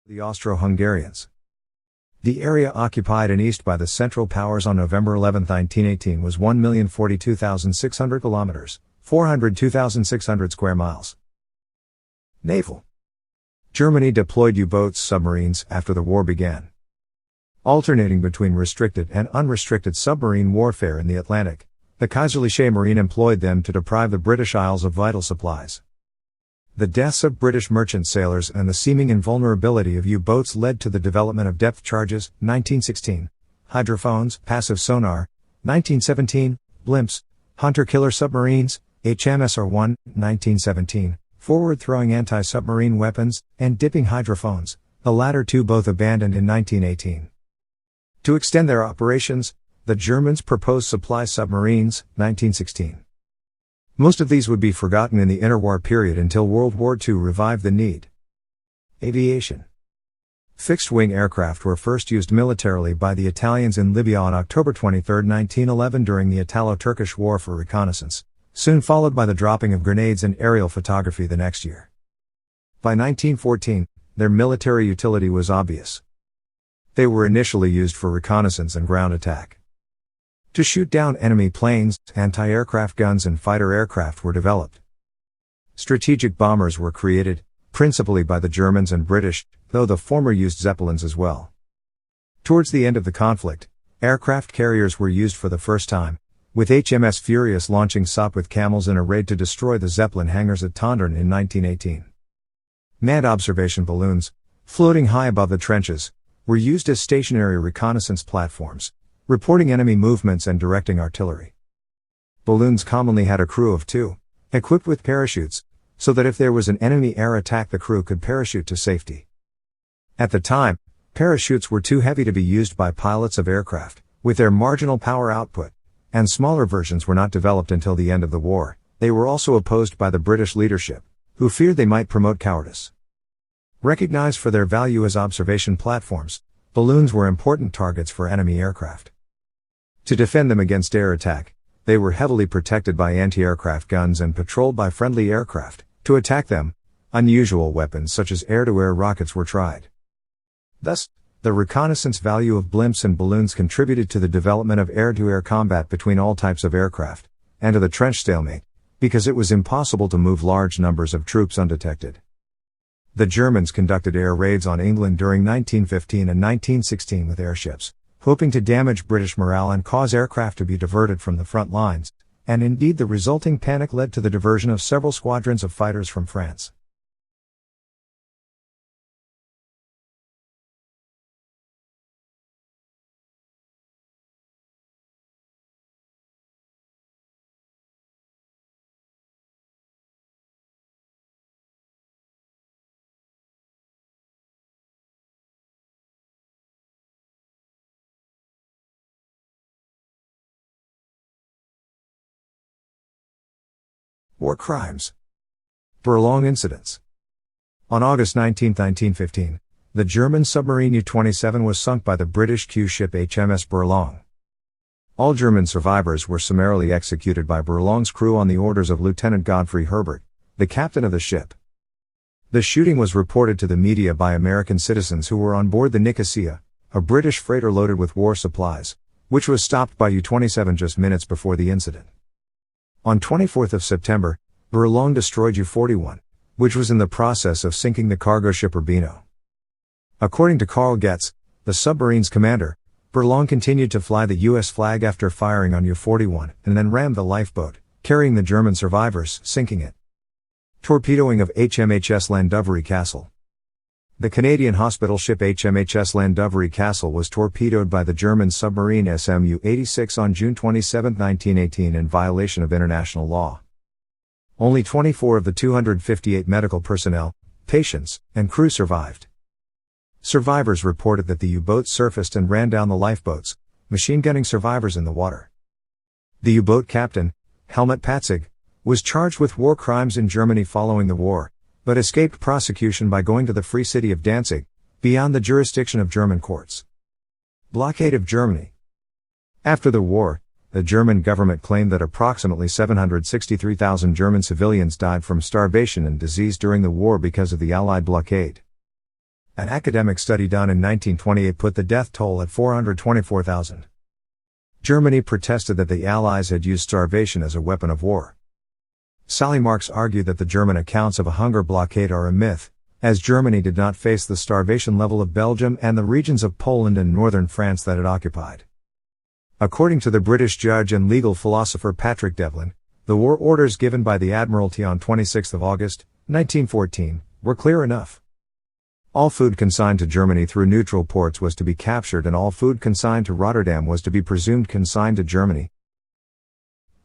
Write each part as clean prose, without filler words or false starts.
The Austro-Hungarians. The area occupied in East by the Central Powers on November 11, 1918 was 1,042,600 kilometers, 402,600 square miles. Naval. Germany deployed U-boats, submarines, after the war began. Alternating between restricted and unrestricted submarine warfare in the Atlantic, the Kaiserliche Marine employed them to deprive the British Isles of vital supplies. The deaths of British merchant sailors and the seeming invulnerability of U-boats led to the development of depth charges, 1916, hydrophones, passive sonar, 1917, blimps, hunter-killer submarines, HMSR-1, 1917, forward-throwing anti-submarine weapons, and dipping hydrophones, the latter two both abandoned in 1918. To extend their operations, the Germans proposed supply submarines, 1916. Most of these would be forgotten in the interwar period until World War II revived the need. Aviation. Fixed-wing aircraft were first used militarily by the Italians in Libya on October 23, 1911 during the Italo-Turkish War for reconnaissance, soon followed by the dropping of grenades and aerial photography the next year. By 1914, their military utility was obvious. They were initially used for reconnaissance and ground attack. To shoot down enemy planes, anti-aircraft guns and fighter aircraft were developed. Strategic bombers were created, principally by the Germans and British, though the former used Zeppelins as well. Towards the end of the conflict, aircraft carriers were used for the first time, with HMS Furious launching Sopwith Camels in a raid to destroy the Zeppelin hangars at Tondern in 1918. Manned observation balloons, floating high above the trenches, were used as stationary reconnaissance platforms, reporting enemy movements and directing artillery. Balloons commonly had a crew of two, equipped with parachutes, so that if there was an enemy air attack the crew could parachute to safety. At the time, parachutes were too heavy to be used by pilots of aircraft, with their marginal power output, and smaller versions were not developed until the end of the war. They were also opposed by the British leadership, who feared they might promote cowardice. Recognized for their value as observation platforms, balloons were important targets for enemy aircraft. To defend them against air attack, they were heavily protected by anti-aircraft guns and patrolled by friendly aircraft. To attack them, unusual weapons such as air-to-air rockets were tried. Thus, the reconnaissance value of blimps and balloons contributed to the development of air-to-air combat between all types of aircraft, and to the trench stalemate, because it was impossible to move large numbers of troops undetected. The Germans conducted air raids on England during 1915 and 1916 with airships, hoping to damage British morale and cause aircraft to be diverted from the front lines, and indeed the resulting panic led to the diversion of several squadrons of fighters from France. War crimes. Berlong incidents. On August 19, 1915, the German submarine U-27 was sunk by the British Q-ship HMS Berlong. All German survivors were summarily executed by Berlong's crew on the orders of Lieutenant Godfrey Herbert, the captain of the ship. The shooting was reported to the media by American citizens who were on board the Nicosia, a British freighter loaded with war supplies, which was stopped by U-27 just minutes before the incident. On 24 September, Berlong destroyed U-41, which was in the process of sinking the cargo ship Urbino. According to Carl Goetz, the submarine's commander, Berlong continued to fly the U.S. flag after firing on U-41 and then rammed the lifeboat, carrying the German survivors, sinking it. Torpedoing of HMHS Llandovery Castle. The Canadian hospital ship HMHS Llandovery Castle was torpedoed by the German submarine SMU-86 on June 27, 1918 in violation of international law. Only 24 of the 258 medical personnel, patients, and crew survived. Survivors reported that the U-boat surfaced and ran down the lifeboats, machine-gunning survivors in the water. The U-boat captain, Helmut Patzig, was charged with war crimes in Germany following the war, but escaped prosecution by going to the Free City of Danzig, beyond the jurisdiction of German courts. Blockade of Germany. After the war, the German government claimed that approximately 763,000 German civilians died from starvation and disease during the war because of the Allied blockade. An academic study done in 1928 put the death toll at 424,000. Germany protested that the Allies had used starvation as a weapon of war. Sally Marks argued that the German accounts of a hunger blockade are a myth, as Germany did not face the starvation level of Belgium and the regions of Poland and northern France that it occupied. According to the British judge and legal philosopher Patrick Devlin, the war orders given by the Admiralty on 26 August, 1914, were clear enough. All food consigned to Germany through neutral ports was to be captured and all food consigned to Rotterdam was to be presumed consigned to Germany.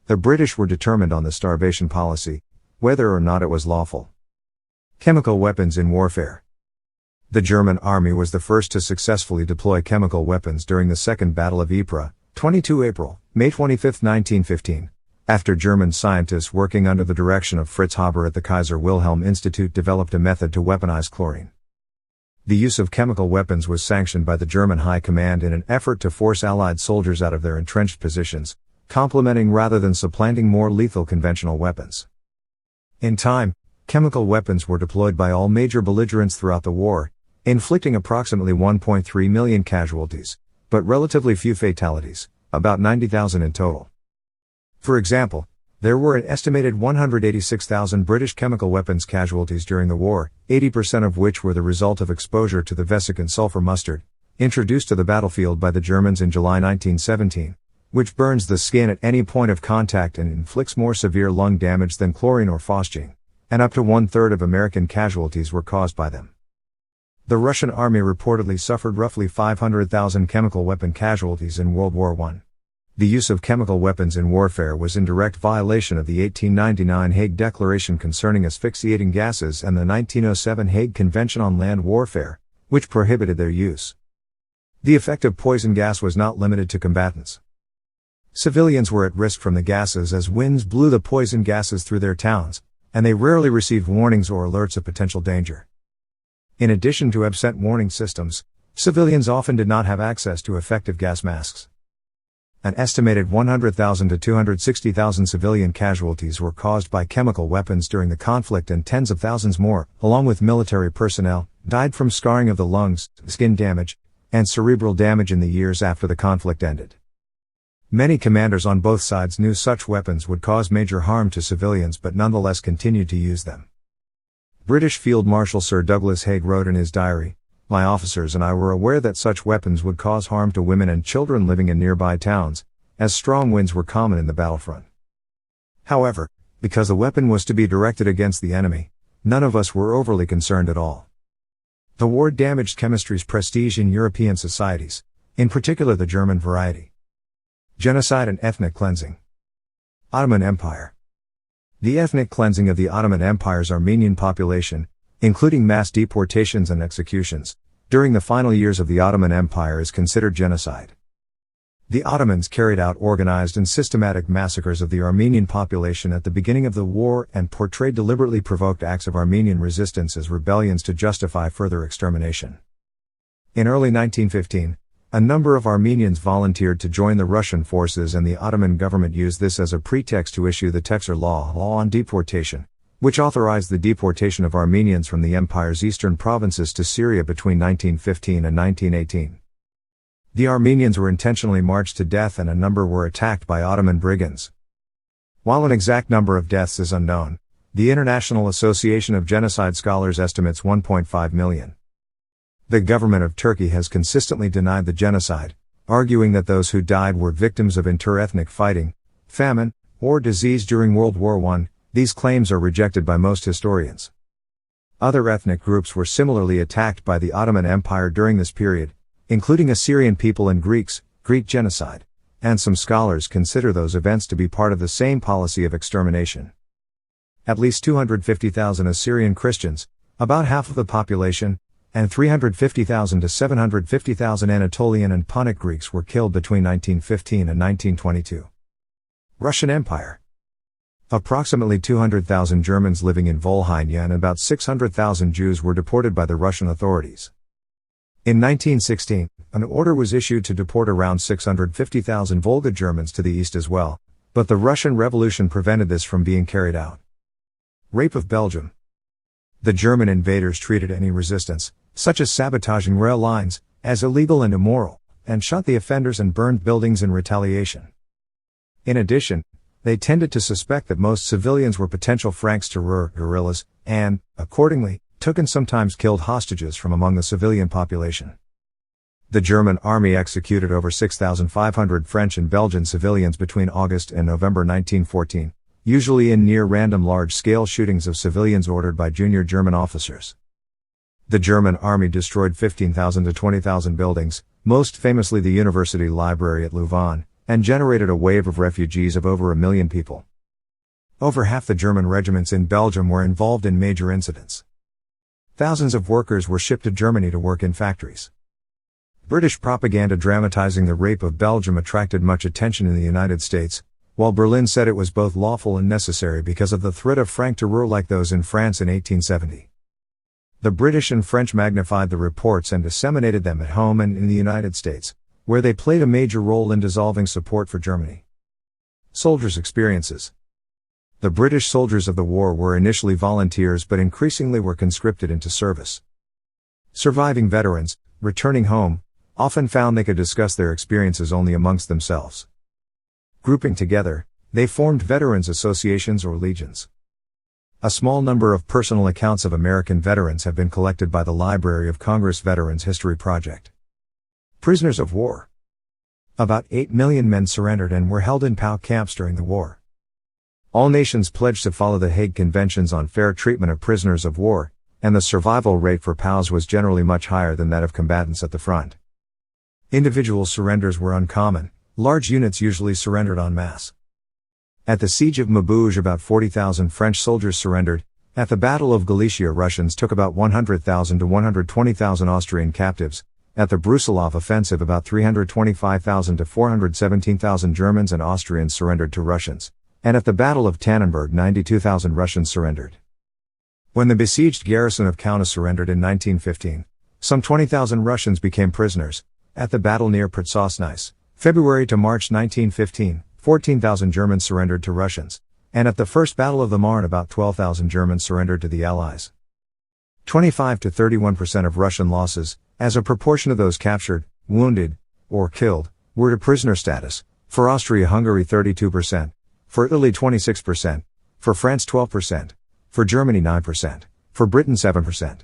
The British were determined on the starvation policy, whether or not it was lawful. Chemical weapons in warfare. The German army was the first to successfully deploy chemical weapons during the Second Battle of Ypres, 22 April, May 25, 1915. After German scientists working under the direction of Fritz Haber at the Kaiser Wilhelm Institute developed a method to weaponize chlorine. The use of chemical weapons was sanctioned by the German High Command in an effort to force Allied soldiers out of their entrenched positions, complementing rather than supplanting more lethal conventional weapons. In time, chemical weapons were deployed by all major belligerents throughout the war, inflicting approximately 1.3 million casualties, but relatively few fatalities, about 90,000 in total. For example, there were an estimated 186,000 British chemical weapons casualties during the war, 80% of which were the result of exposure to the vesicant sulfur mustard, introduced to the battlefield by the Germans in July 1917, which burns the skin at any point of contact and inflicts more severe lung damage than chlorine or phosgene, and up to one-third of American casualties were caused by them. The Russian army reportedly suffered roughly 500,000 chemical weapon casualties in World War I. The use of chemical weapons in warfare was in direct violation of the 1899 Hague Declaration concerning asphyxiating gases and the 1907 Hague Convention on Land Warfare, which prohibited their use. The effect of poison gas was not limited to combatants. Civilians were at risk from the gases as winds blew the poison gases through their towns, and they rarely received warnings or alerts of potential danger. In addition to absent warning systems, civilians often did not have access to effective gas masks. An estimated 100,000 to 260,000 civilian casualties were caused by chemical weapons during the conflict and tens of thousands more, along with military personnel, died from scarring of the lungs, skin damage, and cerebral damage in the years after the conflict ended. Many commanders on both sides knew such weapons would cause major harm to civilians but nonetheless continued to use them. British Field Marshal Sir Douglas Haig wrote in his diary, "My officers and I were aware that such weapons would cause harm to women and children living in nearby towns, as strong winds were common in the battlefront. However, because the weapon was to be directed against the enemy, none of us were overly concerned at all." The war damaged chemistry's prestige in European societies, in particular the German variety. Genocide and ethnic cleansing. Ottoman Empire. The ethnic cleansing of the Ottoman Empire's Armenian population, including mass deportations and executions, during the final years of the Ottoman Empire is considered genocide. The Ottomans carried out organized and systematic massacres of the Armenian population at the beginning of the war and portrayed deliberately provoked acts of Armenian resistance as rebellions to justify further extermination. In early 1915, a number of Armenians volunteered to join the Russian forces and the Ottoman government used this as a pretext to issue the Texer Law on deportation, which authorized the deportation of Armenians from the empire's eastern provinces to Syria between 1915 and 1918. The Armenians were intentionally marched to death and a number were attacked by Ottoman brigands. While an exact number of deaths is unknown, the International Association of Genocide Scholars estimates 1.5 million. The government of Turkey has consistently denied the genocide, arguing that those who died were victims of interethnic fighting, famine, or disease during World War I. These claims are rejected by most historians. Other ethnic groups were similarly attacked by the Ottoman Empire during this period, including Assyrian people and Greeks, Greek genocide, and some scholars consider those events to be part of the same policy of extermination. At least 250,000 Assyrian Christians, about half of the population, and 350,000 to 750,000 Anatolian and Punic Greeks were killed between 1915 and 1922. Russian Empire. Approximately 200,000 Germans living in Volhynia and about 600,000 Jews were deported by the Russian authorities. In 1916, an order was issued to deport around 650,000 Volga Germans to the east as well, but the Russian Revolution prevented this from being carried out. Rape of Belgium. The German invaders treated any resistance, such as sabotaging rail lines, as illegal and immoral, and shot the offenders and burned buildings in retaliation. In addition, they tended to suspect that most civilians were potential Francs-Tireur guerrillas, and, accordingly, took and sometimes killed hostages from among the civilian population. The German army executed over 6,500 French and Belgian civilians between August and November 1914, usually in near-random large-scale shootings of civilians ordered by junior German officers. The German army destroyed 15,000 to 20,000 buildings, most famously the University Library at Louvain, and generated a wave of refugees of over 1 million people. Over half the German regiments in Belgium were involved in major incidents. Thousands of workers were shipped to Germany to work in factories. British propaganda dramatizing the rape of Belgium attracted much attention in the United States, while Berlin said it was both lawful and necessary because of the threat of Franc-Tireur like those in France in 1870. The British and French magnified the reports and disseminated them at home and in the United States, where they played a major role in dissolving support for Germany. Soldiers' experiences. The British soldiers of the war were initially volunteers but increasingly were conscripted into service. Surviving veterans, returning home, often found they could discuss their experiences only amongst themselves. Grouping together, they formed veterans associations or legions. A small number of personal accounts of American veterans have been collected by the Library of Congress Veterans History Project. Prisoners of war. About 8 million men surrendered and were held in POW camps during the war. All nations pledged to follow the Hague Conventions on fair treatment of prisoners of war, and the survival rate for POWs was generally much higher than that of combatants at the front. Individual surrenders were uncommon, large units usually surrendered en masse. At the Siege of Maubeuge about 40,000 French soldiers surrendered. At the Battle of Galicia Russians took about 100,000 to 120,000 Austrian captives. At the Brusilov offensive about 325,000 to 417,000 Germans and Austrians surrendered to Russians. And at the Battle of Tannenberg 92,000 Russians surrendered. When the besieged garrison of Kaunas surrendered in 1915, some 20,000 Russians became prisoners. At the battle near Przełęcznice, February to March 1915, 14,000 Germans surrendered to Russians. And at the First Battle of the Marne about 12,000 Germans surrendered to the Allies. 25 to 31% of Russian losses, as a proportion of those captured, wounded, or killed, were to prisoner status, for Austria-Hungary 32%. For Italy 26%, for France 12%, for Germany 9%, for Britain 7%.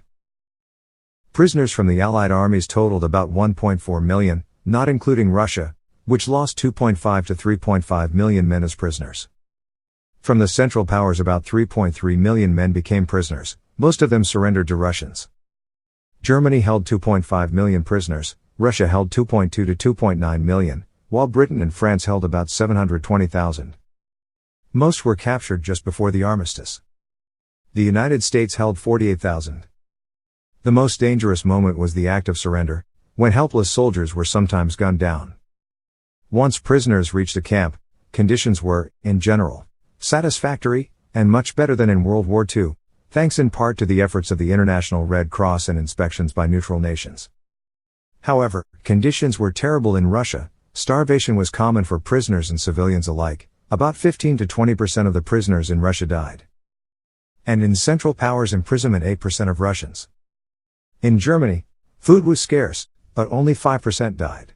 Prisoners from the Allied armies totaled about 1.4 million, not including Russia, which lost 2.5 to 3.5 million men as prisoners. From the Central Powers about 3.3 million men became prisoners, most of them surrendered to Russians. Germany held 2.5 million prisoners, Russia held 2.2 to 2.9 million, while Britain and France held about 720,000. Most were captured just before the armistice. The United States held 48,000. The most dangerous moment was the act of surrender, when helpless soldiers were sometimes gunned down. Once prisoners reached a camp, conditions were, in general, satisfactory, and much better than in World War II, thanks in part to the efforts of the International Red Cross and inspections by neutral nations. However, conditions were terrible in Russia. Starvation was common for prisoners and civilians alike. About 15 to 20% of the prisoners in Russia died. And in Central Powers imprisonment 8% of Russians. In Germany, food was scarce, but only 5% died.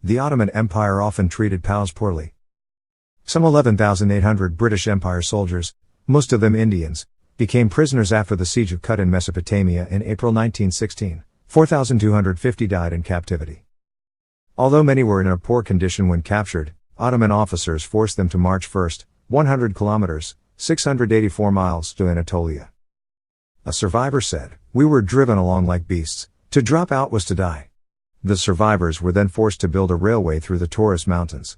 The Ottoman Empire often treated POWs poorly. Some 11,800 British Empire soldiers, most of them Indians, became prisoners after the siege of Kut in Mesopotamia in April 1916. 4,250 died in captivity. Although many were in a poor condition when captured, Ottoman officers forced them to march first, 100 kilometers, 684 miles, to Anatolia. A survivor said, "We were driven along like beasts. To drop out was to die." The survivors were then forced to build a railway through the Taurus Mountains.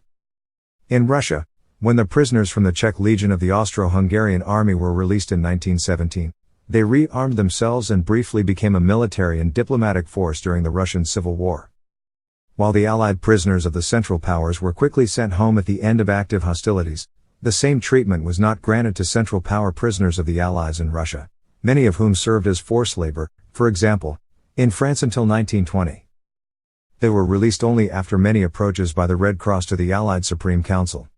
In Russia, when the prisoners from the Czech Legion of the Austro-Hungarian army were released in 1917, they rearmed themselves and briefly became a military and diplomatic force during the Russian Civil War. While the Allied prisoners of the Central Powers were quickly sent home at the end of active hostilities, the same treatment was not granted to Central Power prisoners of the Allies in Russia, many of whom served as forced labor, for example, in France until 1920. They were released only after many approaches by the Red Cross to the Allied Supreme Council.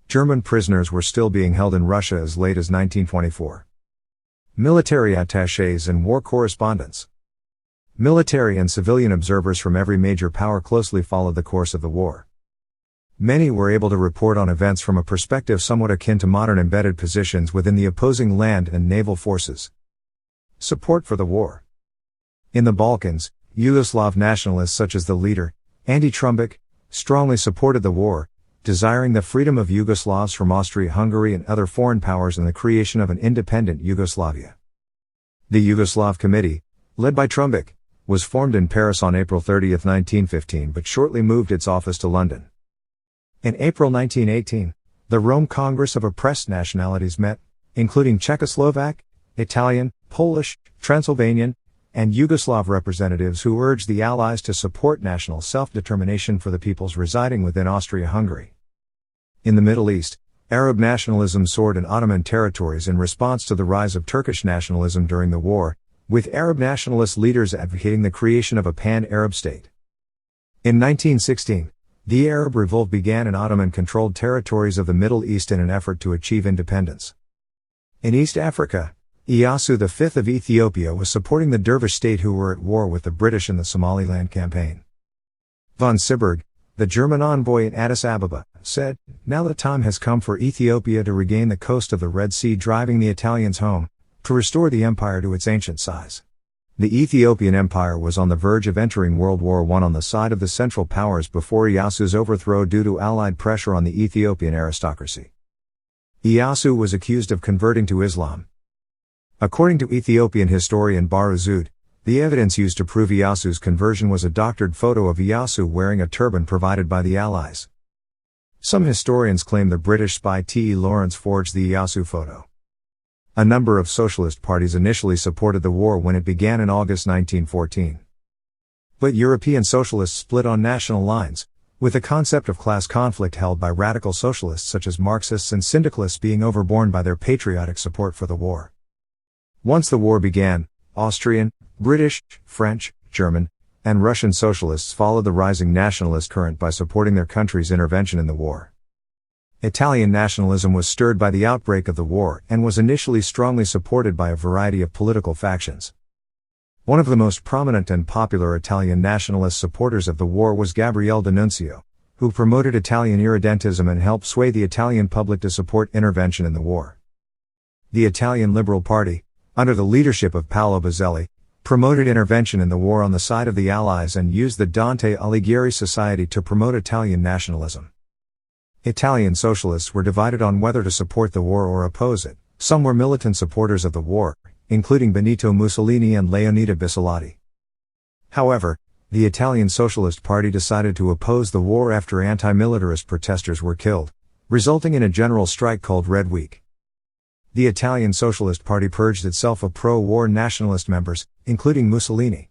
German prisoners were still being held in Russia as late as 1924. Military attachés and war correspondents. Military and civilian observers from every major power closely followed the course of the war. Many were able to report on events from a perspective somewhat akin to modern embedded positions within the opposing land and naval forces. Support for the war. In the Balkans, Yugoslav nationalists such as the leader, Ante Trumbic, strongly supported the war, desiring the freedom of Yugoslavs from Austria-Hungary and other foreign powers and the creation of an independent Yugoslavia. The Yugoslav Committee, led by Trumbic, was formed in Paris on April 30, 1915 but shortly moved its office to London. In April 1918, the Rome Congress of Oppressed Nationalities met, including Czechoslovak, Italian, Polish, Transylvanian, and Yugoslav representatives who urged the Allies to support national self-determination for the peoples residing within Austria-Hungary. In the Middle East, Arab nationalism soared in Ottoman territories in response to the rise of Turkish nationalism during the war, with Arab nationalist leaders advocating the creation of a pan-Arab state. In 1916, the Arab Revolt began in Ottoman-controlled territories of the Middle East in an effort to achieve independence. In East Africa, Iyasu V of Ethiopia was supporting the Dervish state who were at war with the British in the Somaliland campaign. Von Siberg, the German envoy in Addis Ababa, said, "Now the time has come for Ethiopia to regain the coast of the Red Sea, driving the Italians home, to restore the empire to its ancient size." The Ethiopian Empire was on the verge of entering World War I on the side of the Central Powers before Iyasu's overthrow due to Allied pressure on the Ethiopian aristocracy. Iyasu was accused of converting to Islam. According to Ethiopian historian Baru Zud, the evidence used to prove Iyasu's conversion was a doctored photo of Iyasu wearing a turban provided by the Allies. Some historians claim the British spy T.E. Lawrence forged the Iyasu photo. A number of socialist parties initially supported the war when it began in August 1914. But European socialists split on national lines, with the concept of class conflict held by radical socialists such as Marxists and syndicalists being overborne by their patriotic support for the war. Once the war began, Austrian, British, French, German, and Russian socialists followed the rising nationalist current by supporting their country's intervention in the war. Italian nationalism was stirred by the outbreak of the war and was initially strongly supported by a variety of political factions. One of the most prominent and popular Italian nationalist supporters of the war was Gabriele D'Annunzio, who promoted Italian irredentism and helped sway the Italian public to support intervention in the war. The Italian Liberal Party, under the leadership of Paolo Bazzelli, promoted intervention in the war on the side of the Allies and used the Dante Alighieri Society to promote Italian nationalism. Italian socialists were divided on whether to support the war or oppose it. Some were militant supporters of the war, including Benito Mussolini and Leonida Bissolati. However, the Italian Socialist Party decided to oppose the war after anti-militarist protesters were killed, resulting in a general strike called Red Week. The Italian Socialist Party purged itself of pro-war nationalist members, including Mussolini.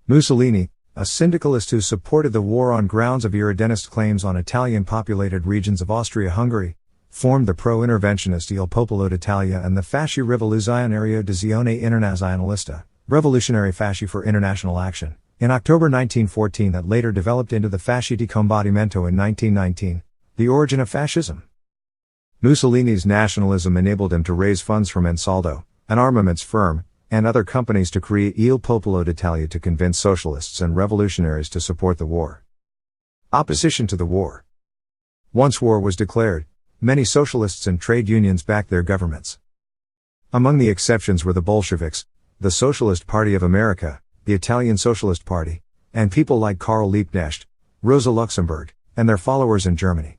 Mussolini, a syndicalist who supported the war on grounds of irredenist claims on Italian-populated regions of Austria-Hungary, formed the pro-interventionist Il Popolo d'Italia and the Fasci Rivoluzionario d'Azione Internazionalista, Revolutionary Fasci for International Action, in October 1914 that later developed into the Fasci di Combattimento in 1919, the origin of fascism. Mussolini's nationalism enabled him to raise funds from Ansaldo, an armaments firm, and other companies to create Il Popolo d'Italia to convince socialists and revolutionaries to support the war. Opposition to the war. Once war was declared, many socialists and trade unions backed their governments. Among the exceptions were the Bolsheviks, the Socialist Party of America, the Italian Socialist Party, and people like Karl Liebknecht, Rosa Luxemburg, and their followers in Germany.